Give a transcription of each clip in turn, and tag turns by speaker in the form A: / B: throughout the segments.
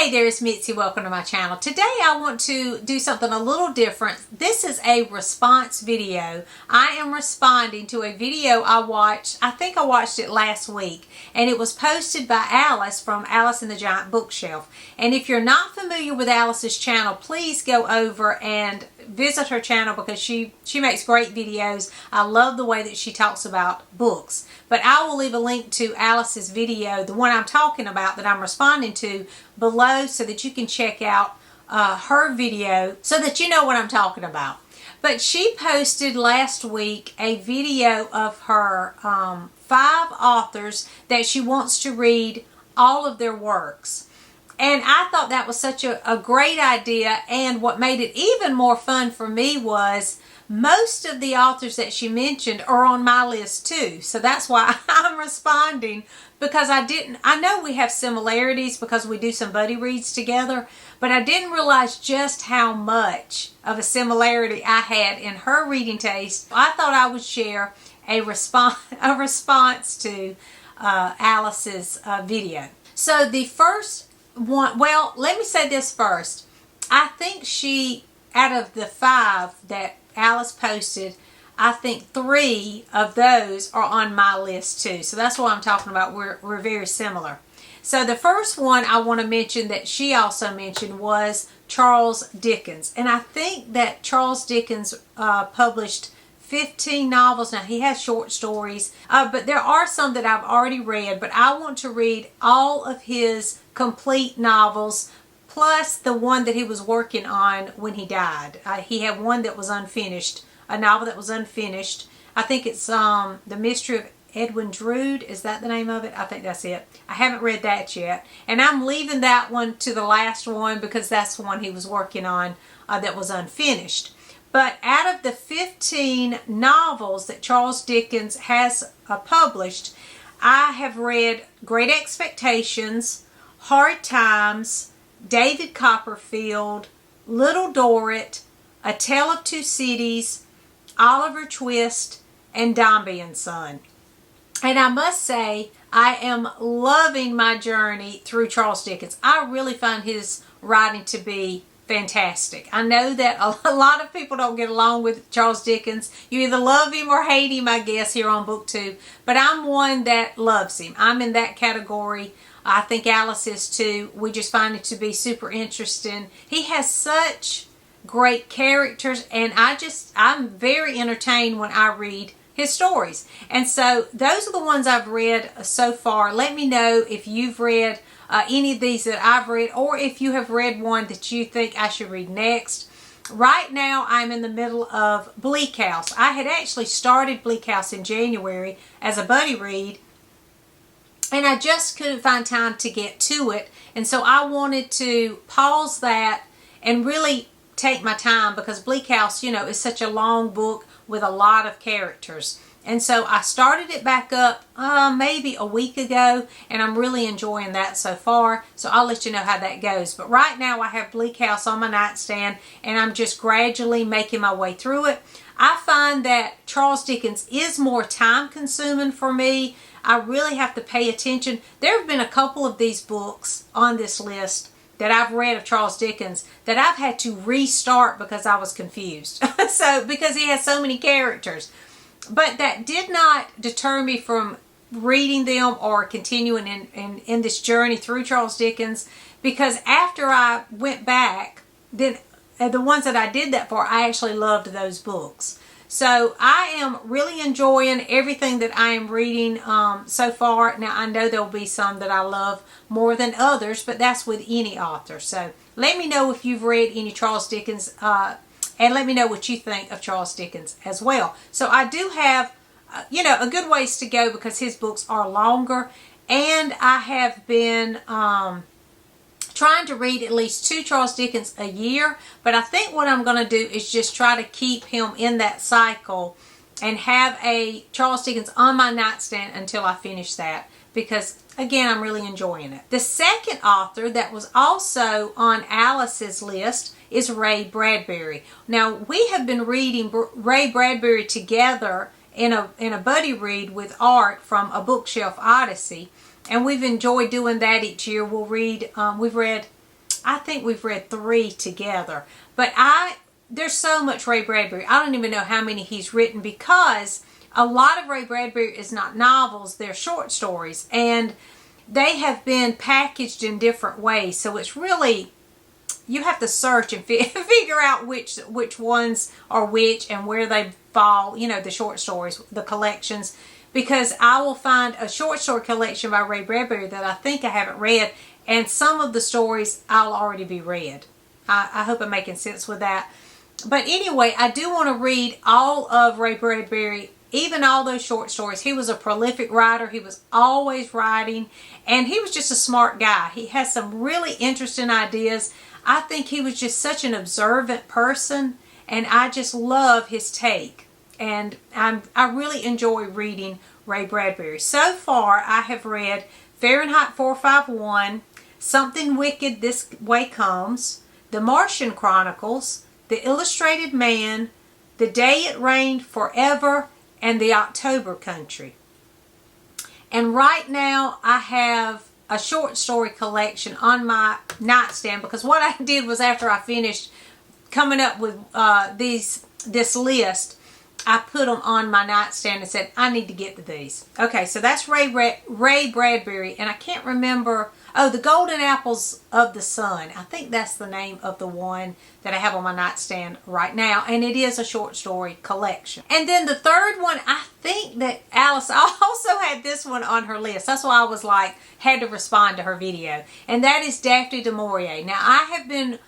A: Hey there, it's Mitzi. Welcome to my channel. Today I want to do something a little different. This is a response video. I am responding to a video I watched. I think I watched it last week, and it was posted by Alice from Alice and the Giant Bookshelf. And if you're not familiar with Alice's channel, please go over and visit her channel because she makes great videos. I love the way that she talks about books. But I will leave a link to Alice's video, the one I'm talking about that I'm responding to, below so that you can check out her video so that you know what I'm talking about. But she posted last week a video of her 5 authors that she wants to read all of their works. And I thought that was such a great idea, and what made it even more fun for me was most of the authors that she mentioned are on my list too. So that's why I'm responding, because I know we have similarities because we do some buddy reads together, but I didn't realize just how much of a similarity I had in her reading taste. I thought I would share a response to Alice's video. So the first one, well, let me say this first. I think out of the 5 that Alice posted, I think 3 of those are on my list too. So that's what I'm talking about. We're very similar. So the first one I want to mention that she also mentioned was Charles Dickens. And I think that Charles Dickens published 15 novels. Now, he has short stories, but there are some that I've already read, but I want to read all of his complete novels, plus the one that he was working on when he died. He had one that was unfinished, a novel that was unfinished. I think it's The Mystery of Edwin Drood. Is that the name of it? I think that's it. I haven't read that yet. And I'm leaving that one to the last one because that's the one he was working on that was unfinished. But out of the 15 novels that Charles Dickens has published, I have read Great Expectations, Hard Times, David Copperfield, Little Dorrit, A Tale of Two Cities, Oliver Twist, and Dombey and Son. And I must say, I am loving my journey through Charles Dickens. I really find his writing to be fantastic. I know that a lot of people don't get along with Charles Dickens. You either love him or hate him, I guess, here on BookTube. But I'm one that loves him. I'm in that category. I think Alice is too. We just find it to be super interesting. He has such great characters, and I'm very entertained when I read his stories. And so those are the ones I've read so far. Let me know if you've read any of these that I've read, or if you have read one that you think I should read next. Right now I'm in the middle of Bleak House. I had actually started Bleak House in January as a buddy read, and I just couldn't find time to get to it. And so I wanted to pause that and really take my time, because Bleak House, is such a long book with a lot of characters. And so I started it back up maybe a week ago, and I'm really enjoying that so far. So I'll let you know how that goes. But right now I have Bleak House on my nightstand, and I'm just gradually making my way through it. I find that Charles Dickens is more time consuming for me. I really have to pay attention. There have been a couple of these books on this list that I've read of Charles Dickens that I've had to restart because I was confused. Because he has so many characters. But that did not deter me from reading them or continuing in this journey through Charles Dickens, because after I went back, then the ones that I did that for, I actually loved those books. So I am really enjoying everything that I am reading so far. Now, I know there'll be some that I love more than others, but that's with any author. So let me know if you've read any Charles Dickens, and let me know what you think of Charles Dickens as well. So I do have, a good ways to go because his books are longer, and I have been trying to read at least 2 Charles Dickens a year. But I think what I'm going to do is just try to keep him in that cycle and have a Charles Dickens on my nightstand until I finish that, because again, I'm really enjoying it. The second author that was also on Alice's list is Ray Bradbury. Now, we have been reading Ray Bradbury together in a buddy read with Art from A Bookshelf Odyssey, and we've enjoyed doing that each year. We'll read, we've read I think we've read 3 together. But there's so much Ray Bradbury. I don't even know how many he's written, because a lot of Ray Bradbury is not novels, they're short stories. And they have been packaged in different ways. So it's really, you have to search and figure out which ones are which and where they fall, you know, the short stories, the collections. Because I will find a short story collection by Ray Bradbury that I think I haven't read, and some of the stories I'll already be read. I hope I'm making sense with that. But anyway, I do want to read all of Ray Bradbury, even all those short stories. He was a prolific writer. He was always writing, and he was just a smart guy. He has some really interesting ideas. I think he was just such an observant person, and I just love his take. And I really enjoy reading Ray Bradbury. So far, I have read Fahrenheit 451, Something Wicked This Way Comes, The Martian Chronicles, The Illustrated Man, The Day It Rained Forever, and The October Country. And right now I have a short story collection on my nightstand, because what I did was, after I finished coming up with this list, I put them on my nightstand and said, I need to get to these. Okay, so that's Ray Bradbury, and I can't remember. Oh, The Golden Apples of the Sun. I think that's the name of the one that I have on my nightstand right now, and it is a short story collection. And then the third one, I think that Alice also had this one on her list. That's why I was like, had to respond to her video. And that is Daphne du Maurier. Now, I have been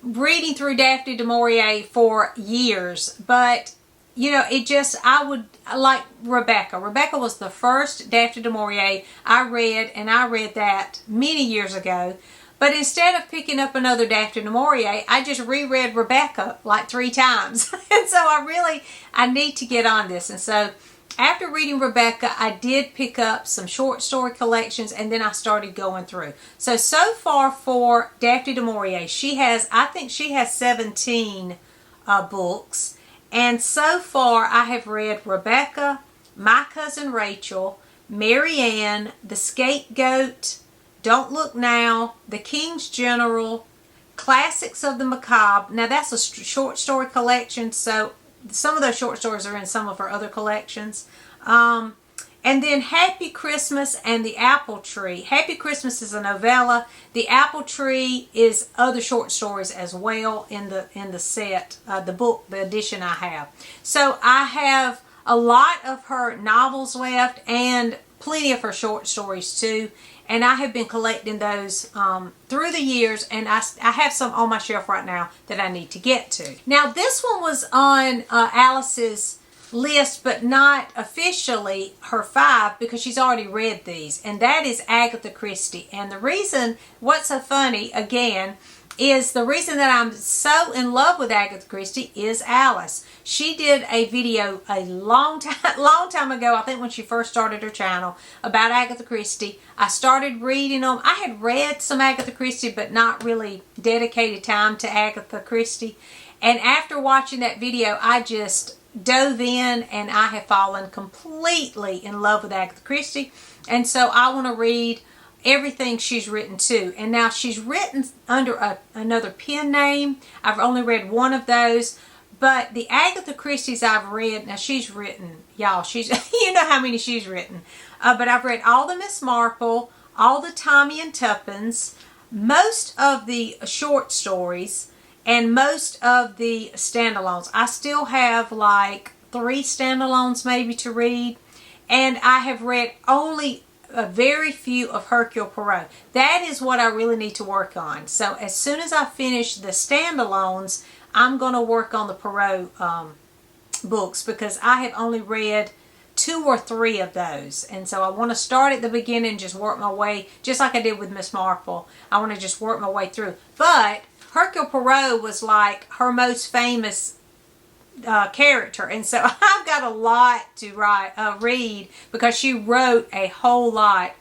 A: reading through Daphne du Maurier for years, but you know, I would like Rebecca. Rebecca was the first Daphne du Maurier I read, and I read that many years ago. But instead of picking up another Daphne du Maurier, I just reread Rebecca like 3 times. And so I need to get on this. And so after reading Rebecca, I did pick up some short story collections, and then I started going through. So far for Daphne du Maurier, I think she has 17 books. And so far, I have read Rebecca, My Cousin Rachel, Mary Ann, The Scapegoat, Don't Look Now, The King's General, Classics of the Macabre. Now, that's a short story collection, so some of those short stories are in some of her other collections. And then Happy Christmas and The Apple Tree. Happy Christmas is a novella. The Apple Tree is other short stories as well in the set, the edition I have. So I have a lot of her novels left and plenty of her short stories too. And I have been collecting those through the years, and I have some on my shelf right now that I need to get to. Now, this one was on Alice's list, but not officially her 5, because she's already read these, and that is Agatha Christie. And the reason, what's so funny again, is the reason that I'm so in love with Agatha Christie is Alice. She did a video a long time ago, I think when she first started her channel, about Agatha Christie. I started reading them. I had read some Agatha Christie, but not really dedicated time to Agatha Christie. And after watching that video, I just dove in, and I have fallen completely in love with Agatha Christie. And so I want to read everything she's written too. And now she's written under another pen name. I've only read one of those. But the Agatha Christie's I've read, now she's written, y'all, you know how many she's written. But I've read all the Miss Marple, all the Tommy and Tuppence, most of the short stories, and most of the standalones. I still have like 3 standalones maybe to read. And I have read only a very few of Hercule Poirot. That is what I really need to work on. So as soon as I finish the standalones, I'm going to work on the Poirot books, because I have only read 2 or 3 of those. And so I want to start at the beginning and just work my way, just like I did with Miss Marple. I want to just work my way through. But Hercule Poirot was like her most famous character, and so I've got a lot to read, because she wrote a whole lot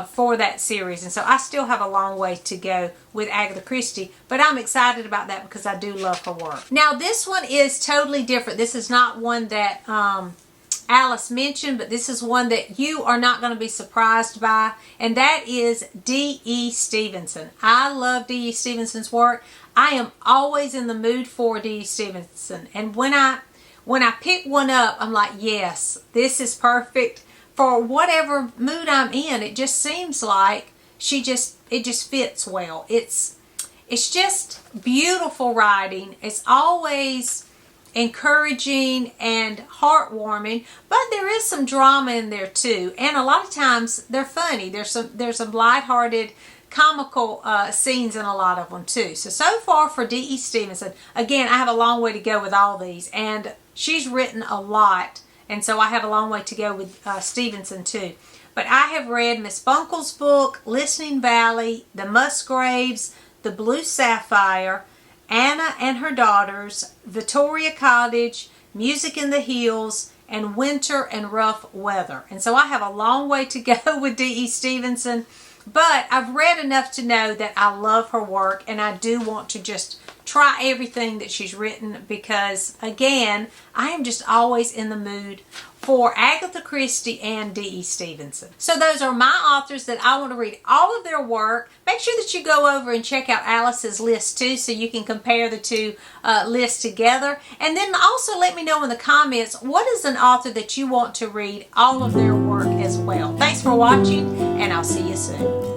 A: for that series, and so I still have a long way to go with Agatha Christie, but I'm excited about that because I do love her work. Now, this one is totally different. This is not one that Alice mentioned, but this is one that you are not going to be surprised by, and that is D.E. Stevenson. I love D.E. Stevenson's work. I am always in the mood for D.E. Stevenson, and when I pick one up, I'm like, yes, this is perfect for whatever mood I'm in. It just seems like it just fits well. It's just beautiful writing. It's always encouraging and heartwarming, but there is some drama in there too, and a lot of times they're funny. There's some lighthearted, comical scenes in a lot of them too. So far for D.E. Stevenson, again, I have a long way to go with all these, and she's written a lot, and so I have a long way to go with Stevenson too. But I have read Miss Bunkle's book, Listening Valley, The Musgraves, The Blue Sapphire, Anna and Her Daughters, Victoria Cottage, Music in the Hills, and Winter and Rough Weather. And so I have a long way to go with D.E. Stevenson, but I've read enough to know that I love her work, and I do want to just try everything that she's written because, again, I am just always in the mood for Agatha Christie and D.E. Stevenson. So those are my authors that I want to read all of their work. Make sure that you go over and check out Alice's list too, so you can compare the two lists together. And then also let me know in the comments, what is an author that you want to read all of their work as well. Thanks for watching, and I'll see you soon.